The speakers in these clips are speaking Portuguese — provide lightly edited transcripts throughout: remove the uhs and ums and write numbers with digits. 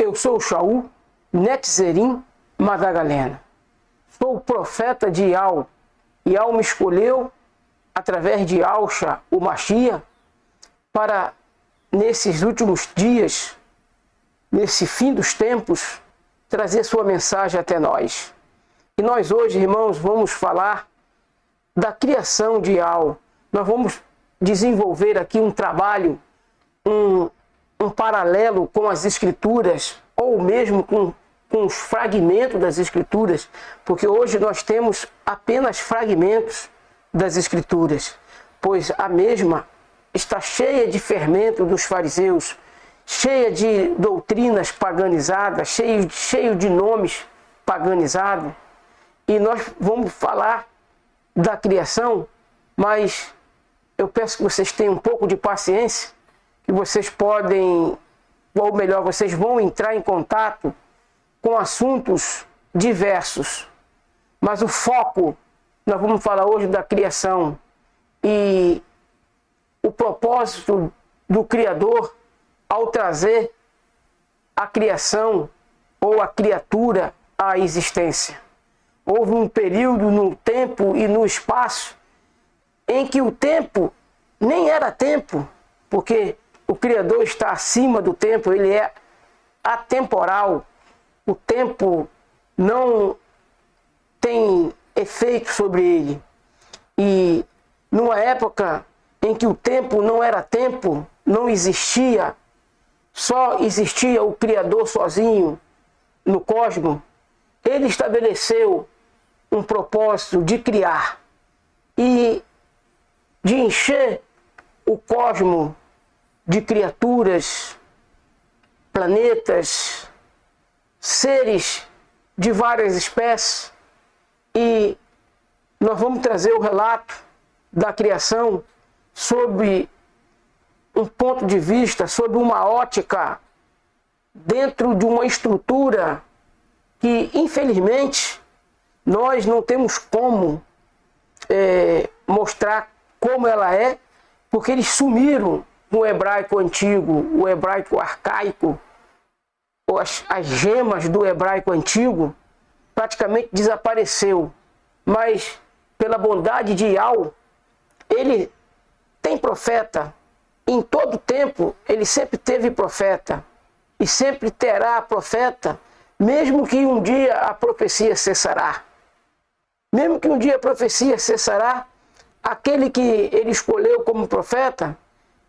Eu sou o Shaul Netzerim Madagalena. Sou o profeta de Yahweh. Yahweh me escolheu através de Alcha, o Machia, para nesses últimos dias, nesse fim dos tempos, trazer sua mensagem até nós. E nós hoje, irmãos, vamos falar da criação de Yahweh. Nós vamos desenvolver aqui um trabalho, um paralelo com as Escrituras, ou mesmo com os fragmentos das Escrituras, porque hoje nós temos apenas fragmentos das Escrituras, pois a mesma está cheia de fermento dos fariseus, cheia de doutrinas paganizadas, cheio de nomes paganizados. E nós vamos falar da criação, mas eu peço que vocês tenham um pouco de paciência, que vocês podem, ou melhor, vocês vão entrar em contato com assuntos diversos. Mas o foco, nós vamos falar hoje da criação e o propósito do Criador ao trazer a criação ou a criatura à existência. Houve um período no tempo e no espaço em que o tempo nem era tempo, porque o Criador está acima do tempo, ele é atemporal. O tempo não tem efeito sobre ele. E numa época em que o tempo não era tempo, não existia, só existia o Criador sozinho no cosmos, ele estabeleceu um propósito de criar e de encher o cosmos de criaturas, planetas, seres de várias espécies. E nós vamos trazer o relato da criação sob um ponto de vista, sob uma ótica, dentro de uma estrutura que, infelizmente, nós não temos como mostrar como ela é, porque eles sumiram no hebraico antigo, o hebraico arcaico, as gemas do hebraico antigo, praticamente desapareceu. Mas, pela bondade de Yahweh, ele tem profeta. Em todo tempo, ele sempre teve profeta. E sempre terá profeta, mesmo que um dia a profecia cessará. Mesmo que um dia a profecia cessará, aquele que ele escolheu como profeta,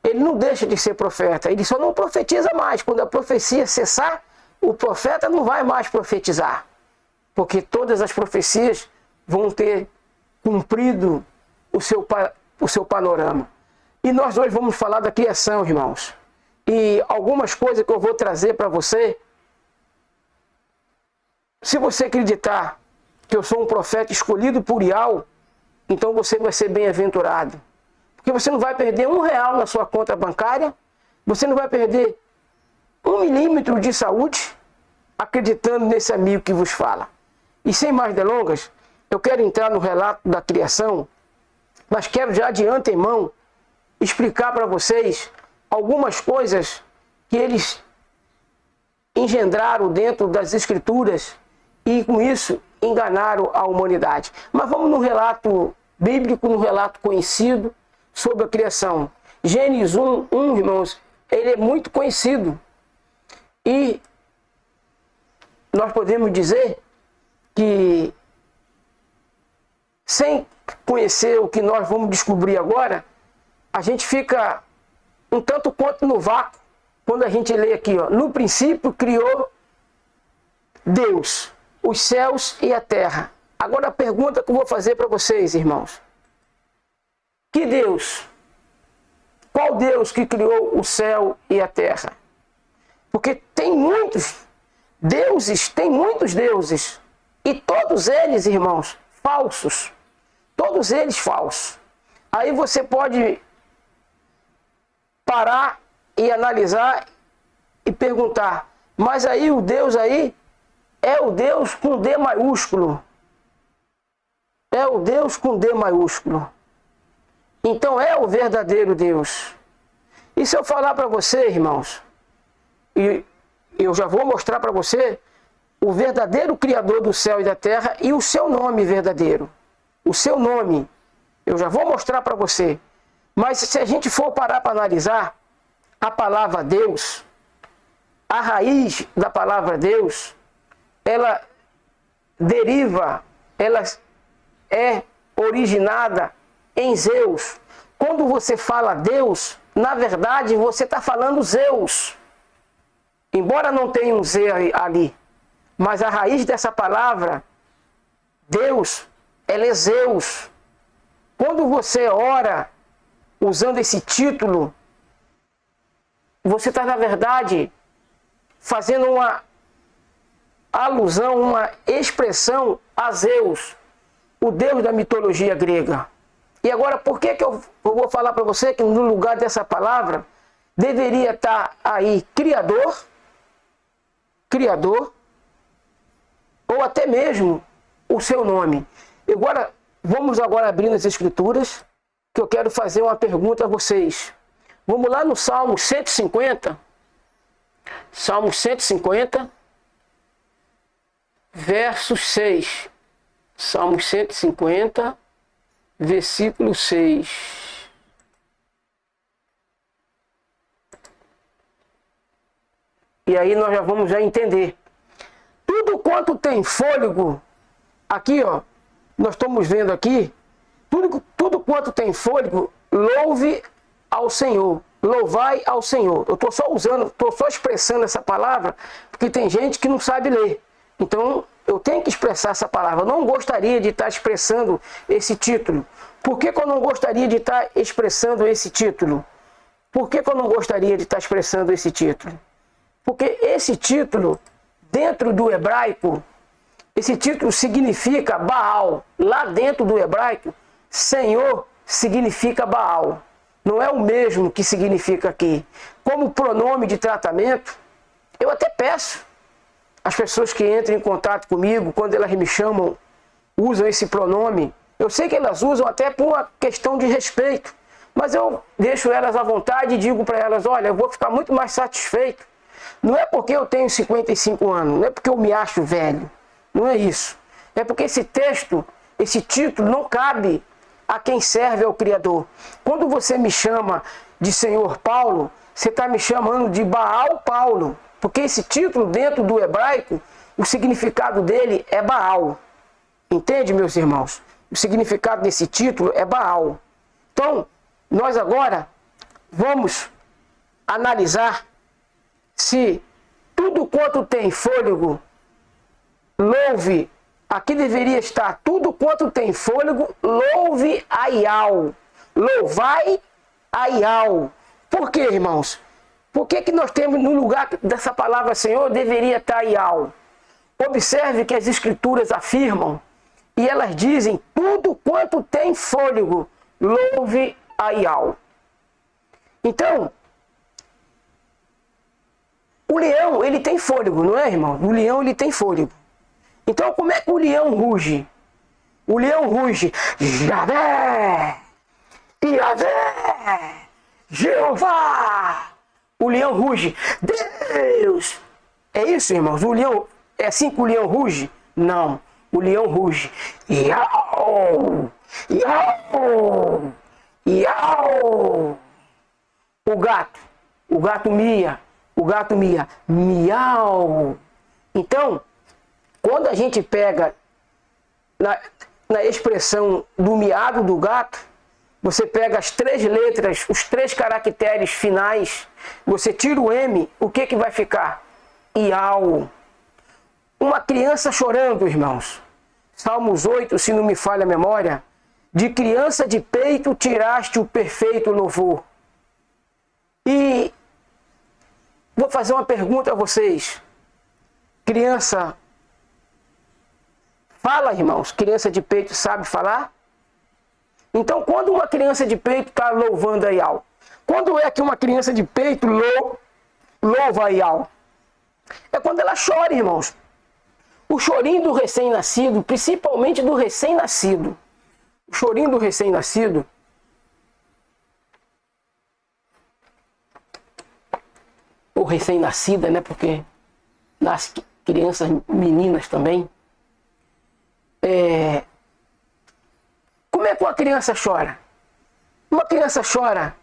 ele não deixa de ser profeta. Ele só não profetiza mais. Quando a profecia cessar, o profeta não vai mais profetizar. Porque todas as profecias vão ter cumprido o seu panorama. E nós hoje vamos falar da criação, irmãos. E algumas coisas que eu vou trazer para você. Se você acreditar que eu sou um profeta escolhido por Yahweh, então você vai ser bem-aventurado. Porque você não vai perder R$1 na sua conta bancária, você não vai perder 1 milímetro de saúde, acreditando nesse amigo que vos fala. E sem mais delongas, eu quero entrar no relato da criação, mas quero já de antemão explicar para vocês algumas coisas que eles engendraram dentro das Escrituras e com isso enganaram a humanidade. Mas vamos no relato bíblico, no relato conhecido sobre a criação. Gênesis 1, irmãos, ele é muito conhecido. E nós podemos dizer que, sem conhecer o que nós vamos descobrir agora, a gente fica um tanto quanto no vácuo quando a gente lê aqui, ó, no princípio criou Deus os céus e a terra. Agora a pergunta que eu vou fazer para vocês, irmãos. Que Deus? Qual Deus que criou o céu e a terra? Porque tem muitos deuses, e todos eles, irmãos, falsos. Todos eles falsos. Aí você pode parar e analisar e perguntar, mas aí o Deus aí é o Deus com D maiúsculo. É o Deus com D maiúsculo. Então é o verdadeiro Deus. E se eu falar para você, irmãos, e eu já vou mostrar para você o verdadeiro Criador do céu e da terra e o seu nome verdadeiro. O seu nome, eu já vou mostrar para você. Mas se a gente for parar para analisar a palavra Deus, a raiz da palavra Deus, ela deriva, ela é originada em Zeus. Quando você fala Deus, na verdade você está falando Zeus. Embora não tenha um Z ali, mas a raiz dessa palavra, Deus, ela é Zeus. Quando você ora usando esse título, você está, na verdade, fazendo uma alusão, uma expressão a Zeus, o deus da mitologia grega. E agora, por que eu vou falar para você que no lugar dessa palavra deveria estar aí Criador, ou até mesmo o seu nome? Agora, vamos agora abrir as Escrituras, que eu quero fazer uma pergunta a vocês. Vamos lá no Salmo 150. Salmo 150, verso 6. Salmo 150, versículo 6. E aí nós já vamos entender. Tudo quanto tem fôlego, aqui ó, nós estamos vendo aqui, tudo quanto tem fôlego, louve ao Senhor. Louvai ao Senhor. Eu estou só expressando essa palavra, porque tem gente que não sabe ler. Então, eu tenho que expressar essa palavra. Eu não gostaria de estar expressando esse título. Por que eu não gostaria de estar expressando esse título? Por que eu não gostaria de estar expressando esse título? Porque esse título, dentro do hebraico, esse título significa Baal. Lá dentro do hebraico, Senhor significa Baal. Não é o mesmo que significa aqui. Como pronome de tratamento, eu até peço às pessoas que entram em contato comigo, quando elas me chamam, usam esse pronome. Eu sei que elas usam até por uma questão de respeito, mas eu deixo elas à vontade e digo para elas, olha, eu vou ficar muito mais satisfeito. Não é porque eu tenho 55 anos, não é porque eu me acho velho, não é isso. É porque esse texto, esse título não cabe a quem serve ao Criador. Quando você me chama de Senhor Paulo, você está me chamando de Baal Paulo, porque esse título dentro do hebraico, o significado dele é Baal. Entende, meus irmãos? O significado desse título é Baal. Então, nós agora vamos analisar se tudo quanto tem fôlego, louve. Aqui deveria estar tudo quanto tem fôlego, louve a Iau. Louvai a Iau. Por quê, irmãos? Por que nós temos no lugar dessa palavra Senhor deveria estar Iau? Observe que as Escrituras afirmam e elas dizem tudo quanto tem fôlego, louve a Iau. Então, o leão, ele tem fôlego, não é, irmão? O leão, ele tem fôlego. Então, como é que o leão ruge? O leão ruge, Javé, Iavé, Jeová. O leão ruge, Deus. É isso, irmãos? O leão, é assim que o leão ruge? Não. O leão ruge, Iau, Iau, Iau. O gato mia, miau. Então, quando a gente pega na expressão do miado do gato, você pega as 3 letras, os 3 caracteres finais, você tira o M, o que vai ficar? Iau. Uma criança chorando, irmãos. Salmos 8, se não me falha a memória, de criança de peito tiraste o perfeito louvor. E vou fazer uma pergunta a vocês. Criança fala, irmãos? Criança de peito sabe falar? Então, quando uma criança de peito está louvando a Iau, quando é que uma criança de peito louva a Iau? É quando ela chora, irmãos. O chorinho do recém-nascido, principalmente do recém-nascido. O chorinho do recém-nascido, ou recém-nascida, né? Porque nas crianças meninas também. Como é que uma criança chora? Uma criança chora: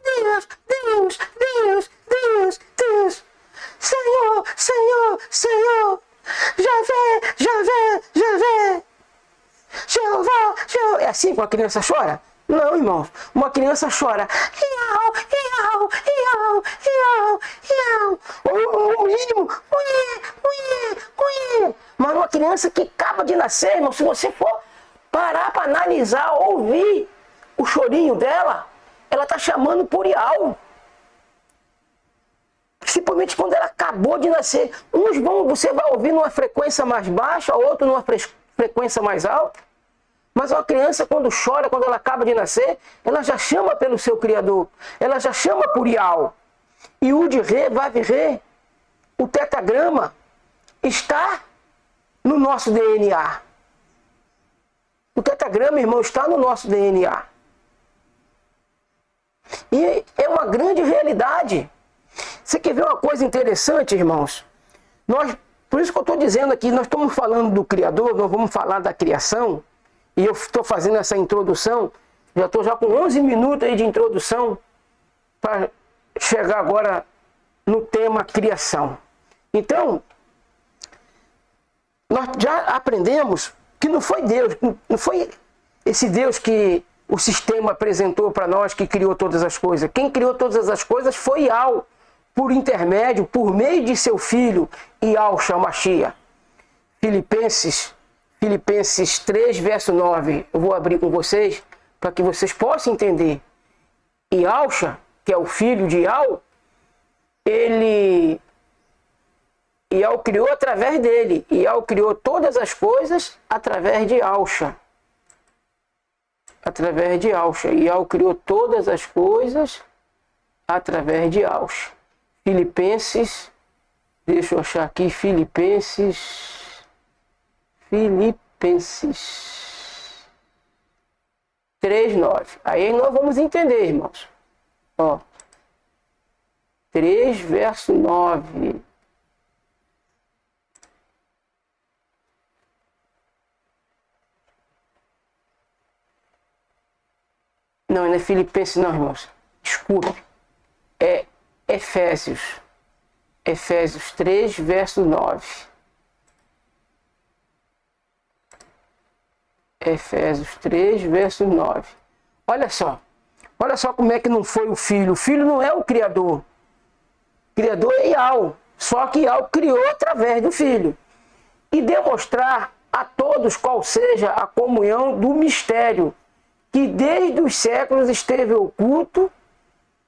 Deus, Deus, Deus, Deus, Deus, Senhor, Senhor, Senhor, Javé, Javé, Javé, Jeová, Jeová. É assim que uma criança chora? Não, irmãos. Uma criança chora: iau, iau, iau, iau, iau. Ou no mínimo, uie, uie, uie. Mas uma criança que acaba de nascer, irmão, se você for parar para analisar, ouvir o chorinho dela, ela está chamando por iau. Principalmente quando ela acabou de nascer. Você vai ouvir numa frequência mais baixa, outro numa frequência mais alta. Mas uma criança, quando chora, quando ela acaba de nascer, ela já chama pelo seu Criador. Ela já chama por iau. E o de Rê, Vav Rê, o tetagrama, está no nosso DNA. O tetagrama, irmão, está no nosso DNA. E é uma grande realidade. Você quer ver uma coisa interessante, irmãos? Por isso que eu estou dizendo aqui, nós estamos falando do Criador, nós vamos falar da criação, e eu estou fazendo essa introdução, já estou com 11 minutos aí de introdução, para chegar agora no tema criação. Então, nós já aprendemos que não foi Deus, não foi esse Deus que o sistema apresentou para nós que criou todas as coisas. Quem criou todas as coisas foi Yahweh, por intermédio, por meio de seu filho, Yahshua Mashiach. Filipenses 3, verso 9. Eu vou abrir com vocês, para que vocês possam entender. Yahshua, que é o filho de Yahweh, Yahweh criou através dele. Yahweh criou todas as coisas através de Yahshua. Através de Yahshua. Yahweh criou todas as coisas através de Yahshua. Filipenses, deixa eu achar aqui, Filipenses 3:9. Aí nós vamos entender, irmãos. Ó, 3, verso 9. Não, não é Filipenses não, irmãos. Desculpe. É Efésios 3, verso 9. Efésios 3, verso 9. Olha só como é que não foi o Filho. O Filho não é o Criador. O Criador é Yahweh. Só que Yahweh criou através do Filho. E demonstrar a todos qual seja a comunhão do mistério, que desde os séculos esteve oculto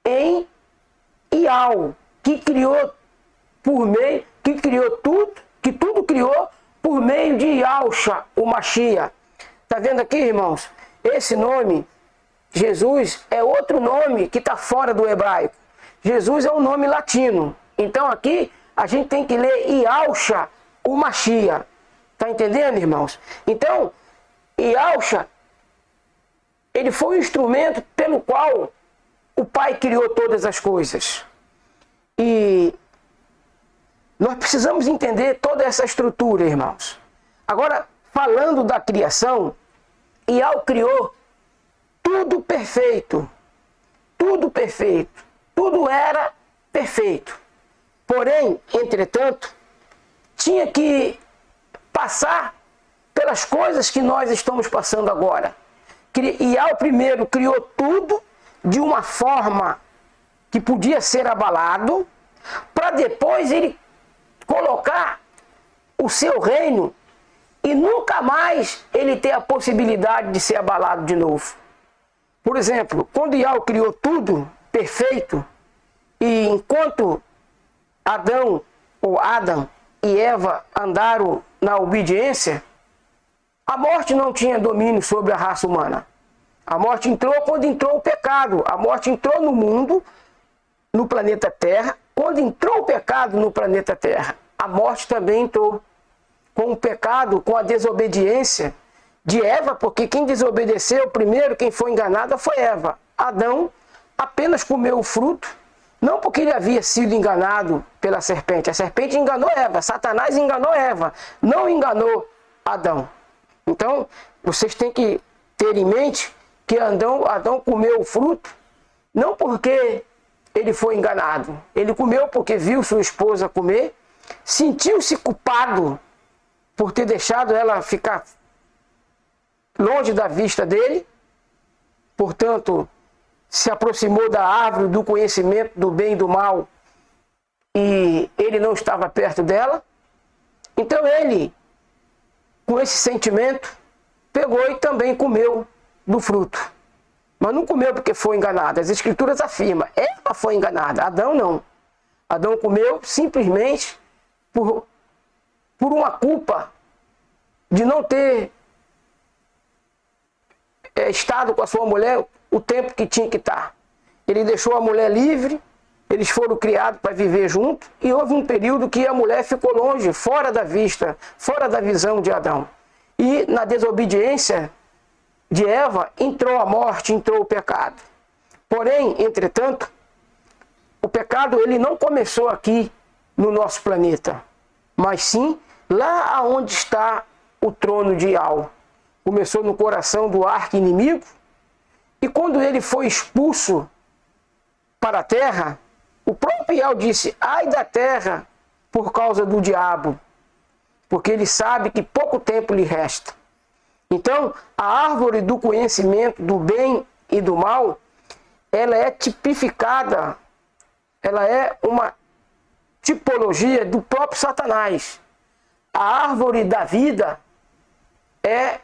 em Yahweh, que criou tudo, que tudo criou por meio de Yahshua, o Mashiach. Está vendo aqui, irmãos? Esse nome, Jesus, é outro nome que está fora do hebraico. Jesus é um nome latino. Então aqui a gente tem que ler Yahshua, o Mashiach. Está entendendo, irmãos? Então, Yahshua, ele foi o instrumento pelo qual o Pai criou todas as coisas. E nós precisamos entender toda essa estrutura, irmãos. Agora, falando da criação, Yahweh criou tudo perfeito. Tudo perfeito. Tudo era perfeito. Porém, entretanto, tinha que passar pelas coisas que nós estamos passando agora. Yahweh primeiro criou tudo de uma forma que podia ser abalado, para depois ele colocar o seu reino e nunca mais ele ter a possibilidade de ser abalado de novo. Por exemplo, quando Yahweh criou tudo perfeito, e enquanto Adão e Eva andaram na obediência, a morte não tinha domínio sobre a raça humana. A morte entrou quando entrou o pecado. A morte entrou no mundo, no planeta Terra. Quando entrou o pecado no planeta Terra, a morte também entrou. Com o pecado, com a desobediência de Eva, porque quem desobedeceu primeiro, quem foi enganada foi Eva. Adão apenas comeu o fruto, Não porque ele havia sido enganado pela serpente. A serpente enganou Eva, Satanás enganou Eva, não enganou Adão. Então, vocês têm que ter em mente que Adão comeu o fruto, não porque ele foi enganado. Ele comeu porque viu sua esposa comer, sentiu-se culpado por ter deixado ela ficar longe da vista dele, portanto, se aproximou da árvore do conhecimento do bem e do mal e ele não estava perto dela. Então ele, com esse sentimento, pegou e também comeu do fruto. Mas não comeu porque foi enganado. As escrituras afirmam, Eva foi enganada, Adão não. Adão comeu simplesmente por uma culpa de não ter estado com a sua mulher o tempo que tinha que estar. Ele deixou a mulher livre, eles foram criados para viver junto, e houve um período que a mulher ficou longe, fora da vista, fora da visão de Adão. E na desobediência de Eva entrou a morte, entrou o pecado. Porém, entretanto, o pecado ele não começou aqui no nosso planeta, mas sim lá onde está o trono de Ial. Começou no coração do arqui-inimigo, e quando ele foi expulso para a terra, o próprio Ial disse, ai da terra por causa do diabo, porque ele sabe que pouco tempo lhe resta. Então, a árvore do conhecimento do bem e do mal, ela é tipificada, ela é uma tipologia do próprio Satanás. A árvore da vida é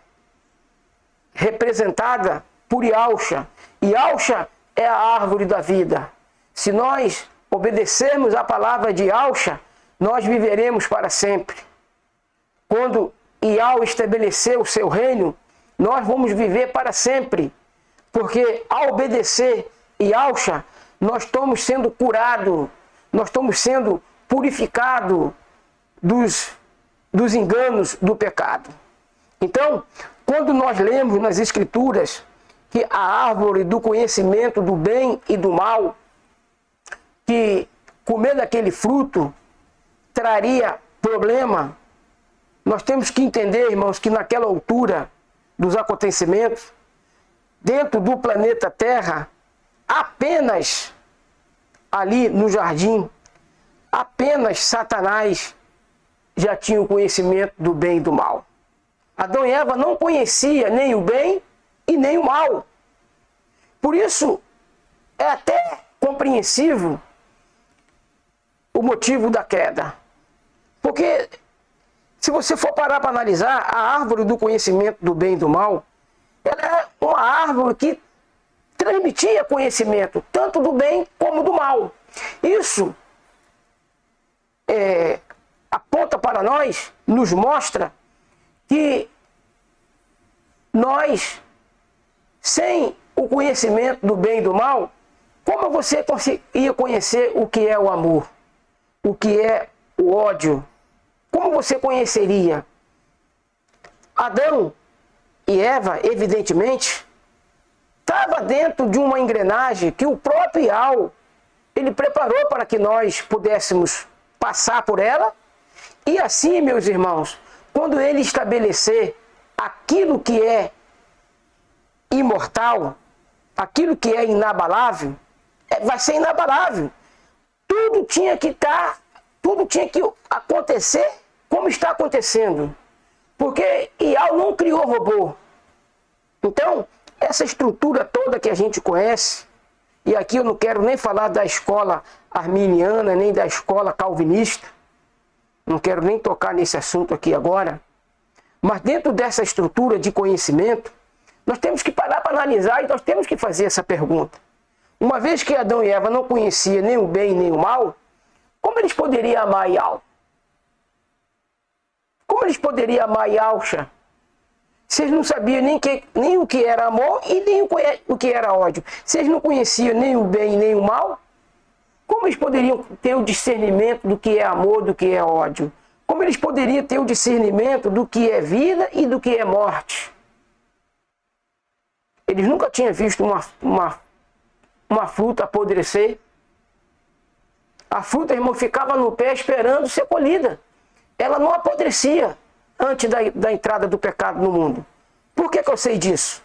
representada por Yahusha. Yahusha é a árvore da vida. Se nós obedecermos a palavra de Yahusha, nós viveremos para sempre. Quando Ial estabeleceu o seu reino, nós vamos viver para sempre. Porque ao obedecer Yahusha, nós estamos sendo curados, nós estamos sendo purificados dos enganos do pecado. Então, quando nós lemos nas Escrituras que a árvore do conhecimento do bem e do mal, que comer daquele fruto traria problema, nós temos que entender, irmãos, que naquela altura dos acontecimentos, dentro do planeta Terra, apenas ali no jardim, apenas Satanás já tinha o conhecimento do bem e do mal. Adão e Eva não conheciam nem o bem e nem o mal. Por isso, é até compreensível o motivo da queda. Porque, se você for parar para analisar, a árvore do conhecimento do bem e do mal, ela é uma árvore que transmitia conhecimento, tanto do bem como do mal. Isso aponta para nós, nos mostra que nós, sem o conhecimento do bem e do mal, como você ia conhecer o que é o amor, o que é o ódio? Como você conheceria? Adão e Eva, evidentemente, estava dentro de uma engrenagem que o próprio Ial, ele preparou para que nós pudéssemos passar por ela. E assim, meus irmãos, quando ele estabelecer aquilo que é imortal, aquilo que é inabalável, vai ser inabalável. Tudo tinha que acontecer como está acontecendo. Porque Ial não criou robô. Então, essa estrutura toda que a gente conhece, e aqui eu não quero nem falar da escola arminiana, nem da escola calvinista, não quero nem tocar nesse assunto aqui agora, mas dentro dessa estrutura de conhecimento, nós temos que parar para analisar e nós temos que fazer essa pergunta. Uma vez que Adão e Eva não conheciam nem o bem nem o mal, como eles poderiam amar Ial? Como eles poderiam amar Yahusha? Se eles não sabiam nem o que era amor e nem o que era ódio. Se eles não conheciam nem o bem nem o mal, como eles poderiam ter o discernimento do que é amor, do que é ódio? Como eles poderiam ter o discernimento do que é vida e do que é morte? Eles nunca tinham visto uma fruta apodrecer. A fruta, irmão, ficava no pé esperando ser colhida. Ela não apodrecia antes da entrada do pecado no mundo. Por que eu sei disso?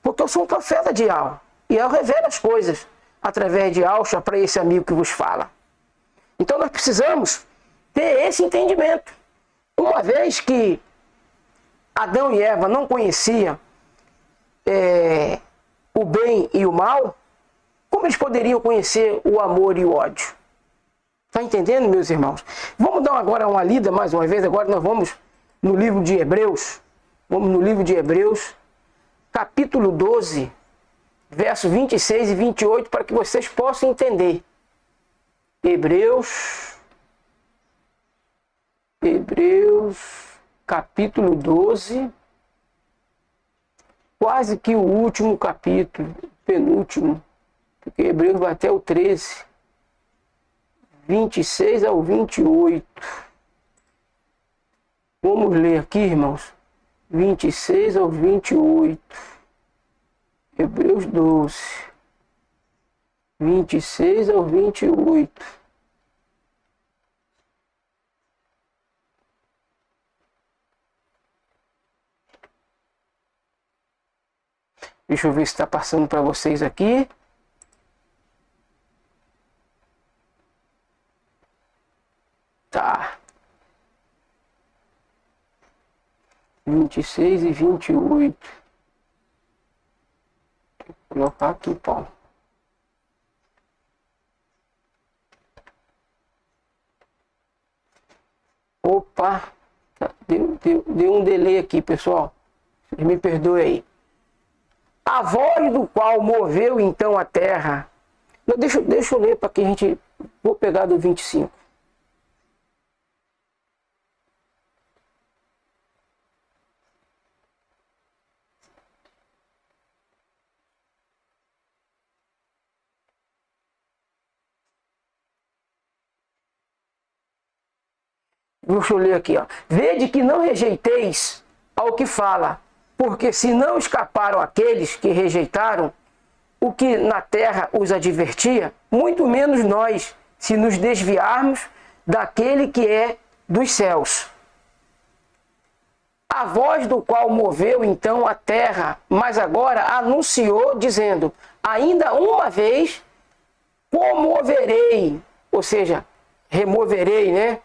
Porque eu sou um profeta de Al. E eu revelo as coisas através de Alcha para esse amigo que vos fala. Então nós precisamos ter esse entendimento. Uma vez que Adão e Eva não conheciam o bem e o mal, como eles poderiam conhecer o amor e o ódio? Está entendendo, meus irmãos? Vamos dar agora uma lida mais uma vez. Agora nós vamos no livro de Hebreus. Vamos no livro de Hebreus, capítulo 12, versos 26 e 28, para que vocês possam entender. Hebreus, capítulo 12, quase que o último capítulo, penúltimo, porque Hebreus vai até o 13, 26 ao 28. Vamos ler aqui, irmãos, 26 ao 28. Hebreus 12, 26 ao 28. Deixa eu ver se está passando para vocês aqui. Tá. 26 e 28. Vou colocar aqui, Paulo. Opa! Deu um delay aqui, pessoal. Vocês me perdoem aí. A voz do qual moveu então a terra. Deixa eu ler para que a gente... Vou pegar do 25. Deixa eu ler aqui, ó. Vede que não rejeiteis ao que fala, porque se não escaparam aqueles que rejeitaram o que na terra os advertia, muito menos nós, se nos desviarmos daquele que é dos céus. A voz do qual moveu então a terra, mas agora anunciou, dizendo, ainda uma vez comoverei, ou seja, removerei, né?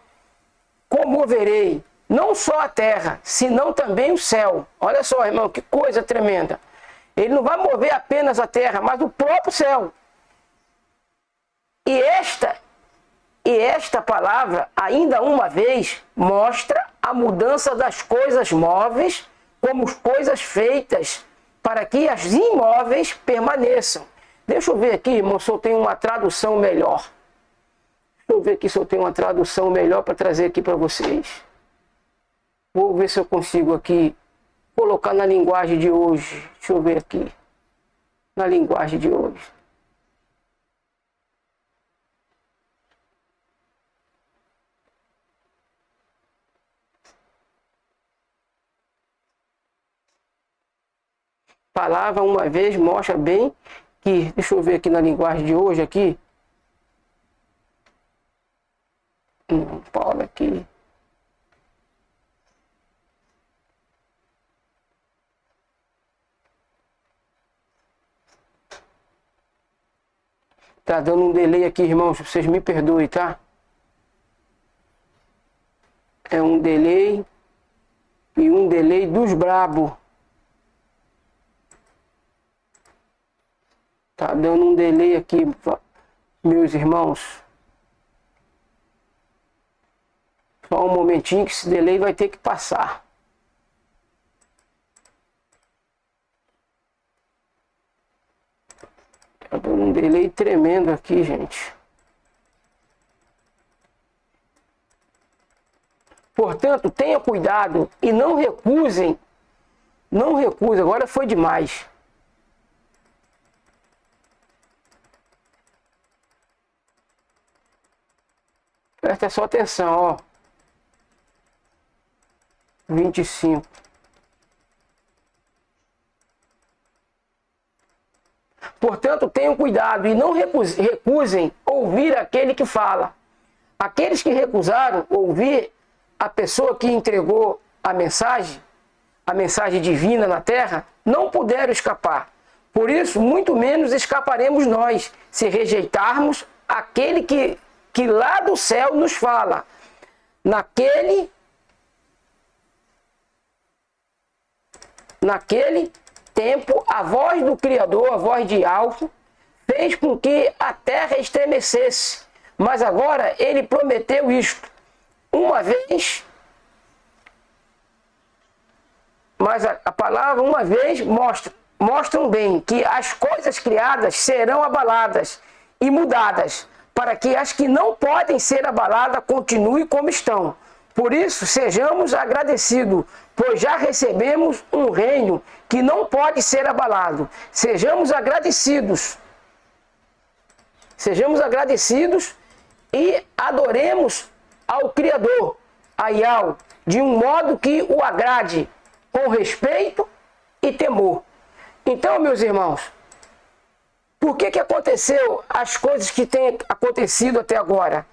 Comoverei não só a terra, senão também o céu. Olha só, irmão, que coisa tremenda. Ele não vai mover apenas a terra, mas o próprio céu. E esta palavra, ainda uma vez, mostra a mudança das coisas móveis como coisas feitas, para que as imóveis permaneçam. Deixa eu ver aqui, irmão, se eu tenho uma tradução melhor. Deixa eu ver aqui se eu tenho uma tradução melhor para trazer aqui para vocês. Vou ver se eu consigo aqui colocar na linguagem de hoje. Deixa eu ver aqui. Na linguagem de hoje. Palavra uma vez mostra bem que... Deixa eu ver aqui na linguagem de hoje aqui. Paulo aqui. Tá dando um delay aqui, irmãos. Vocês me perdoem, tá? É um delay. E um delay dos brabo. Tá dando um delay aqui, meus irmãos. Só um momentinho que esse delay vai ter que passar. Tá dando um delay tremendo aqui, gente. Portanto, tenha cuidado e não recusem. Não recusem, agora foi demais. Presta só atenção, ó. 25. Portanto, Portanto, tenham cuidado e não recusem ouvir aquele que fala. Aqueles que recusaram ouvir a pessoa que entregou a mensagem divina na terra, não puderam escapar. Por isso, muito menos escaparemos nós, se rejeitarmos aquele que lá do céu nos fala. Naquele tempo, a voz do Criador, a voz de alto, fez com que a terra estremecesse. Mas agora ele prometeu isto. Uma vez, mas a palavra uma vez mostram bem que as coisas criadas serão abaladas e mudadas, para que as que não podem ser abaladas continuem como estão. Por isso, sejamos agradecidos, pois já recebemos um reino que não pode ser abalado. Sejamos agradecidos e adoremos ao Criador, a Yahweh, de um modo que o agrade, com respeito e temor. Então, meus irmãos, por que aconteceu as coisas que têm acontecido até agora?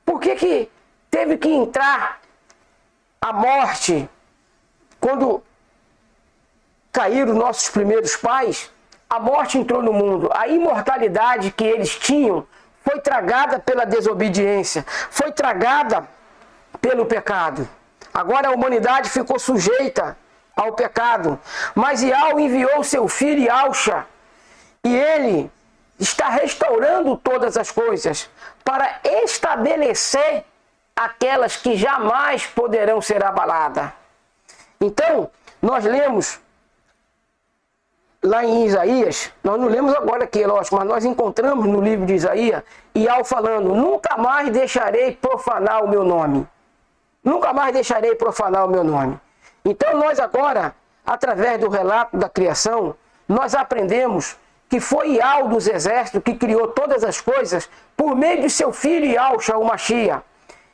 Por que teve que entrar a morte quando caíram nossos primeiros pais? A morte entrou no mundo. A imortalidade que eles tinham foi tragada pela desobediência, foi tragada pelo pecado. Agora a humanidade ficou sujeita ao pecado. Mas Yahweh enviou seu filho Yahshua, e ele está restaurando todas as coisas para estabelecer aquelas que jamais poderão ser abaladas. Então, nós lemos lá em Isaías, nós não lemos agora aqui, lógico, mas nós encontramos no livro de Isaías, Yahweh falando: nunca mais deixarei profanar o meu nome. Nunca mais deixarei profanar o meu nome. Então nós agora, através do relato da criação, nós aprendemos que foi Yahweh dos exércitos que criou todas as coisas por meio de seu filho Yahshua, o Mashiach.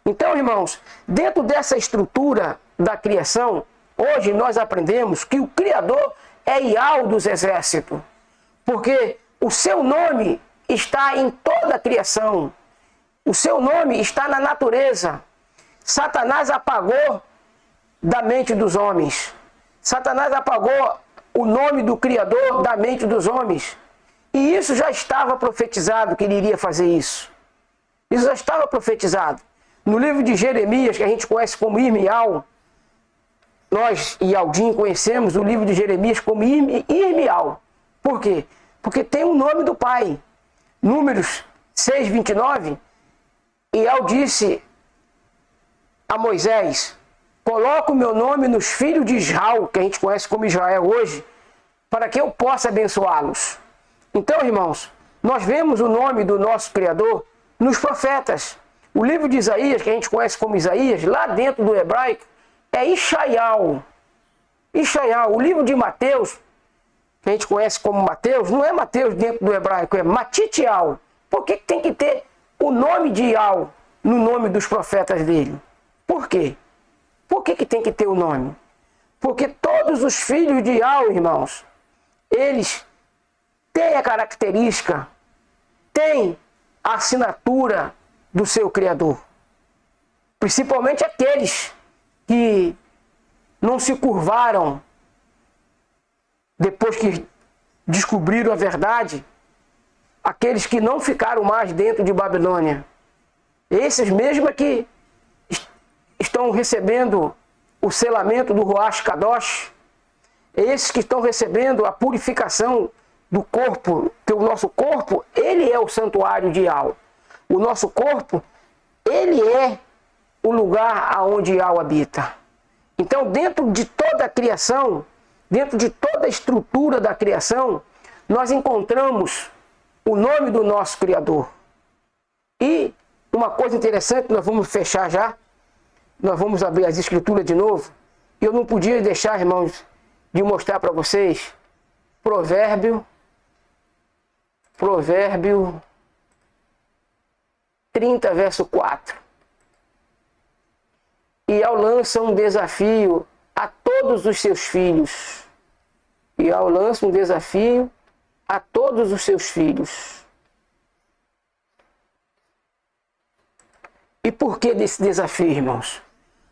Então, irmãos, dentro dessa estrutura da criação, hoje nós aprendemos que o Criador é Yahweh dos exércitos, porque o seu nome está em toda a criação, o seu nome está na natureza. Satanás apagou da mente dos homens. Satanás apagou o nome do Criador da mente dos homens. E isso já estava profetizado que ele iria fazer isso. Isso já estava profetizado. No livro de Jeremias, que a gente conhece como Irmial, nós e Aldim conhecemos o livro de Jeremias como Irmial. Por quê? Porque tem o nome do Pai. Números 6:29, Yahweh disse a Moisés: coloca o meu nome nos filhos de Israel, que a gente conhece como Israel hoje, para que eu possa abençoá-los. Então, irmãos, nós vemos o nome do nosso Criador nos profetas. O livro de Isaías, que a gente conhece como Isaías, lá dentro do hebraico, é Ishaial. Ishaial. O livro de Mateus, que a gente conhece como Mateus, não é Mateus dentro do hebraico, é Matitial. Por que tem que ter o nome de Yahweh no nome dos profetas dele? Por quê? Por que tem que ter o nome? Porque todos os filhos de Yahweh, irmãos, eles têm a característica, têm a assinatura do seu Criador. Principalmente aqueles que não se curvaram depois que descobriram a verdade, aqueles que não ficaram mais dentro de Babilônia. Esses mesmo que estão recebendo o selamento do Ruach Kadosh, esses que estão recebendo a purificação do corpo, que o nosso corpo, ele é o santuário de Yahweh. O nosso corpo, ele é o lugar aonde Yahweh habita. Então, dentro de toda a criação, dentro de toda a estrutura da criação, nós encontramos o nome do nosso Criador. E uma coisa interessante, nós vamos fechar já, nós vamos abrir as escrituras de novo. E eu não podia deixar, irmãos, de mostrar para vocês Provérbio 30, verso 4. E ao lança um desafio a todos os seus filhos. E ao lança um desafio a todos os seus filhos. E por que desse desafio, irmãos?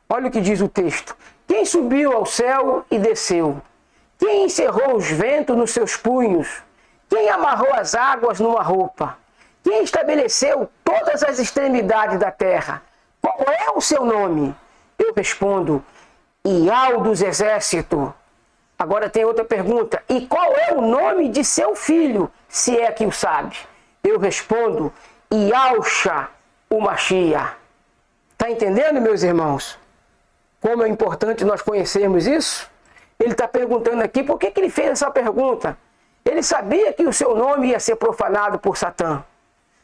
Olha o que diz o texto. Quem subiu ao céu e desceu? Quem encerrou os ventos nos seus punhos? Quem amarrou as águas numa roupa? Quem estabeleceu todas as extremidades da terra? Qual é o seu nome? Eu respondo, Iau dos exércitos. Agora tem outra pergunta. E qual é o nome de seu filho, se é que o sabe? Eu respondo, Iausha, o Machia. Está entendendo, meus irmãos? Como é importante nós conhecermos isso? Ele está perguntando aqui, por que ele fez essa pergunta? Ele sabia que o seu nome ia ser profanado por Satã.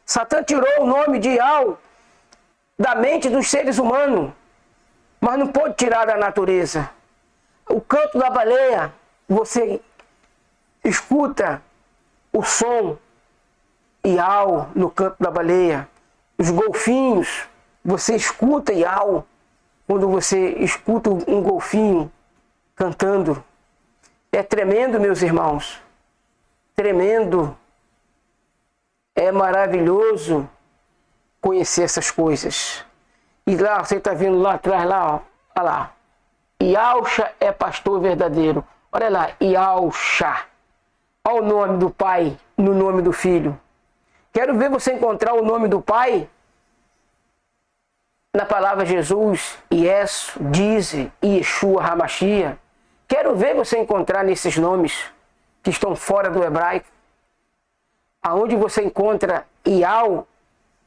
Satã tirou o nome de Iau da mente dos seres humanos, mas não pôde tirar da natureza. O canto da baleia, você escuta o som Iau no canto da baleia. Os golfinhos, você escuta Iau quando você escuta um golfinho cantando. É tremendo, meus irmãos. Tremendo. É maravilhoso conhecer essas coisas. E lá, você está vendo lá atrás, lá, ó, olha lá. Iausha é pastor verdadeiro. Olha lá, Iausha. Olha o nome do Pai no nome do Filho. Quero ver você encontrar o nome do Pai na palavra Jesus, Yesu, Dize, Yeshua, Hamashia. Quero ver você encontrar nesses nomes que estão fora do hebraico. Aonde você encontra Iau,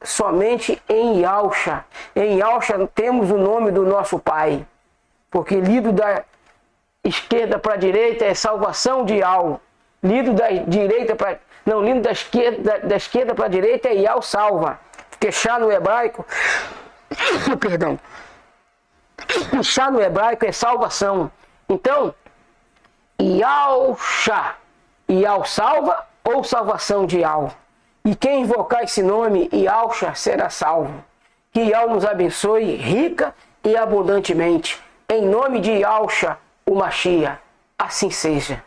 somente em Iausha. Em Iausha temos o nome do nosso Pai. Porque lido da esquerda para a direita é salvação de Iau. Lido da direita para... Não, lido da esquerda para a direita é Iau salva. Porque Shá no hebraico... Perdão. Shá no hebraico é salvação. Então, Iausha. Iau salva ou salvação de Iau. E quem invocar esse nome, Iausha, será salvo. Que Iau nos abençoe rica e abundantemente. Em nome de Iausha, o Machia. Assim seja.